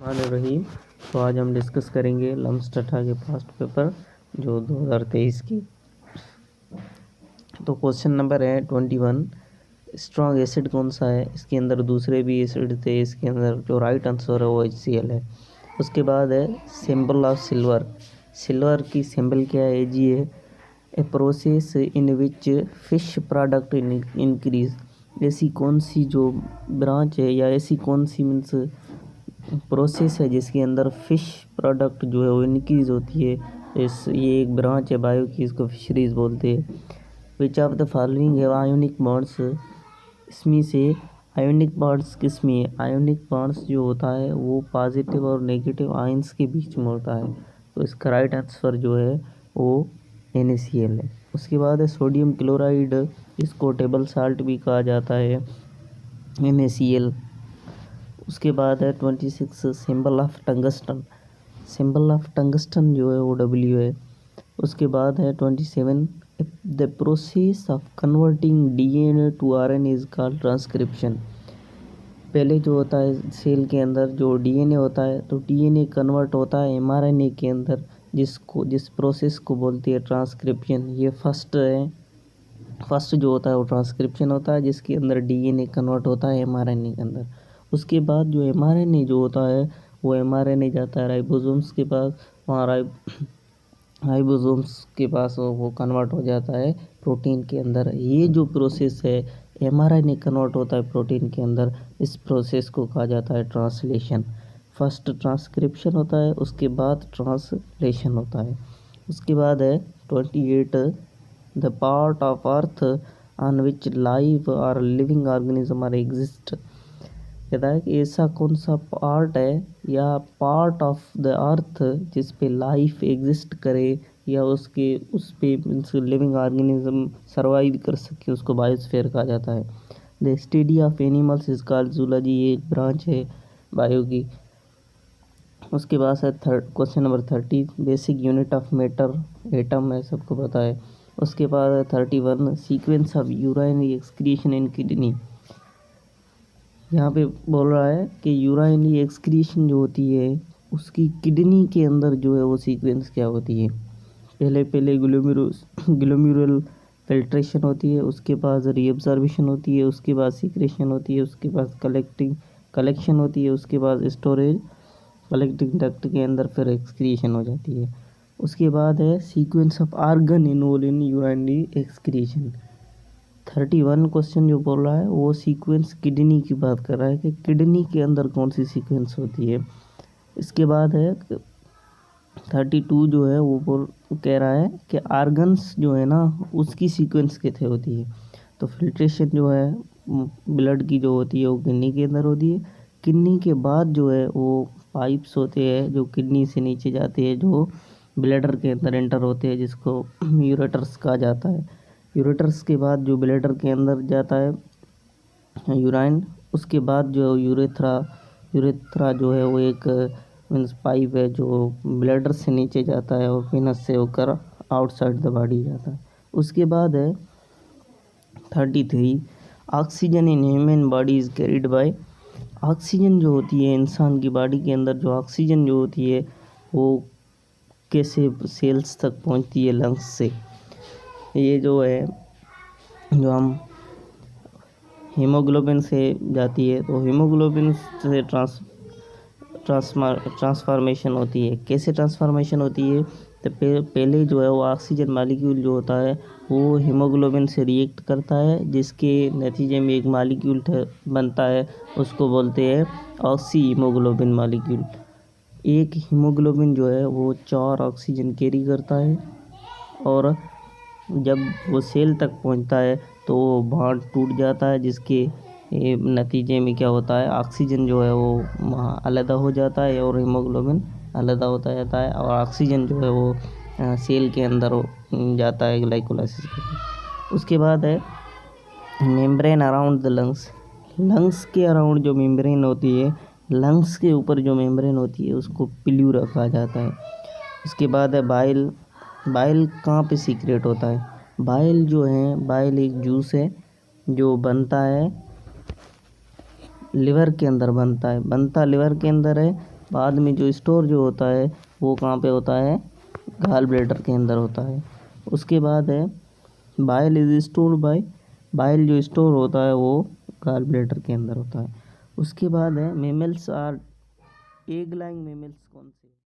रहीम। तो आज हम डिस्कस करेंगे लम्स टठा के पास्ट पेपर जो 2023 की। तो क्वेश्चन नंबर है 21, स्ट्रॉन्ग एसिड कौन सा है। इसके अंदर दूसरे भी एसिड थे, इसके अंदर जो राइट आंसर है वो HCl है। उसके बाद है सिंबल ऑफ सिल्वर। सिल्वर की सिंबल क्या है, Ag है। A process in which fish product increase. ऐसी कौन सी जो ब्रांच है या ऐसी कौन सी मीन्स प्रोसेस है जिसके अंदर फ़िश प्रोडक्ट जो है वो इंक्रीज़ होती है। ये एक ब्रांच है बायो की, इसको फिशरीज़ बोलते हैं। विच ऑफ द फॉलोइंग है आयोनिक बॉन्ड्स। इसमें से आयोनिक बॉन्ड्स किस में है। आयोनिक बॉन्ड्स जो होता है वो पॉजिटिव और नेगेटिव आयंस के बीच में होता है। तो इसका राइट आंसर जो है वो NaCl है। उसके बाद है सोडियम क्लोराइड, इसको टेबल साल्ट भी कहा जाता है, NaCl। उसके बाद है 26 symbol of tungsten. Symbol of tungsten जो है वो W है। उसके बाद है 27 the process of converting DNA to RNA is called transcription. पहले जो होता है सेल के अंदर जो DNA होता है तो DNA कन्वर्ट होता है mRNA के अंदर, जिस प्रोसेस को बोलती है ट्रांसक्रिप्शन। ये फर्स्ट है। फर्स्ट जो होता है वो ट्रांसक्रिप्शन होता है जिसके अंदर DNA कन्वर्ट होता है mRNA के अंदर। उसके बाद जो mRNA जो होता है वो mRNA जाता है राइबोसोम्स के पास, वहाँ राइबोसोम्स के पास वो कन्वर्ट हो जाता है प्रोटीन के अंदर। ये जो प्रोसेस है mRNA कन्वर्ट होता है प्रोटीन के अंदर, इस प्रोसेस को कहा जाता है ट्रांसलेशन। फर्स्ट ट्रांसक्रिप्शन होता है, उसके बाद ट्रांसलेशन होता है। उसके बाद है 28 the part of earth on which life और लिविंग ऑर्गेनिज्म आर एग्जिस्ट। कहता है कि ऐसा कौन सा पार्ट है या पार्ट ऑफ द अर्थ जिस पे लाइफ एग्जिस्ट करे या उस पे लिविंग ऑर्गेनिज्म सर्वाइव कर सके, उसको बायोस्फीयर कहा जाता है। The study of animals is called zoology. ये एक ब्रांच है बायो की। उसके बाद है question number 30 basic unit of matter atom है, सबको पता है। उसके बाद है 31 sequence of urinary excretion in kidney. यहाँ पे बोल रहा है कि यूरिनरी एक्सक्रीशन जो होती है उसकी किडनी के अंदर जो है वो सीक्वेंस क्या होती है। पहले ग्लोमेरुलर फिल्ट्रेशन होती है, उसके बाद रीअब्जॉर्प्शन होती है, उसके बाद सीक्रेशन होती है, उसके बाद कलेक्शन होती है, उसके बाद स्टोरेज कलेक्टिंग डक्ट के अंदर फिर एक्सक्रीशन हो जाती है। उसके बाद है sequence of organ involve in urinary excretion. 31 question जो बोल रहा है वो सीक्वेंस किडनी की बात कर रहा है कि किडनी के अंदर कौन सी सीक्वेंस होती है। इसके बाद है 32 जो है वो कह रहा है कि आर्गन्स जो है ना उसकी सीक्वेंस कैसे होती है। तो फिल्ट्रेशन जो है ब्लड की जो होती है वो किडनी के अंदर होती है। किडनी के बाद जो है वो पाइप्स होते हैं जो किडनी से नीचे जाते हैं, जो ब्लैडर के अंदर एंटर होते हैं, जिसको यूरेटर्स कहा जाता है। यूरेटर्स के बाद जो ब्लैडर के अंदर जाता है यूराइन, उसके बाद जो यूरेथ्रा जो है वो एक मीन्स पाइप है जो ब्लैडर से नीचे जाता है और पेनस से होकर आउटसाइड द बॉडी जाता है। उसके बाद है 33 oxygen in human body is carried by. Oxygen जो होती है इंसान की बॉडी के अंदर, जो ऑक्सीजन जो होती है वो कैसे सेल्स तक पहुंचती है, लंग्स से। ये जो है जो हम हीमोग्लोबिन से जाती है, तो हीमोग्लोबिन से ट्रांसफॉर्मेशन होती है। कैसे ट्रांसफॉर्मेशन होती है, तो पहले जो है वो ऑक्सीजन मालिक्यूल जो होता है वो हीमोग्लोबिन से रिएक्ट करता है, जिसके नतीजे में एक मालिक्यूल बनता है, उसको बोलते हैं ऑक्सी हीमोग्लोबिन मालिक्यूल। एक हीमोग्लोबिन जो है वो 4 ऑक्सीजन कैरी करता है और जब वो सेल तक पहुंचता है तो वो बॉन्ड टूट जाता है, जिसके नतीजे में क्या होता है ऑक्सीजन जो है वो अलग हो जाता है और हीमोग्लोबिन अलग होता जाता है और ऑक्सीजन जो है वो सेल के अंदर जाता है ग्लाइकोलाइसिस के। उसके बाद है membrane around the lungs. Lungs के अराउंड जो मेम्ब्रेन होती है, लंग्स के ऊपर जो मेम्ब्रेन होती है उसको प्लूरा कहा जाता है। उसके बाद है बाइल। बाइल कहाँ पे सीक्रेट होता है। बाइल जो है, बाइल एक जूस है जो बनता है लिवर के अंदर, बनता लिवर के अंदर है, बाद में जो स्टोर जो होता है वो कहाँ पे होता है, गॉल ब्लैडर के अंदर होता है। उसके बाद है bile is stored bye, bile जो स्टोर होता है वो गॉल ब्लैडर के अंदर होता है। उसके बाद है mammals are egg laying mammals कौन से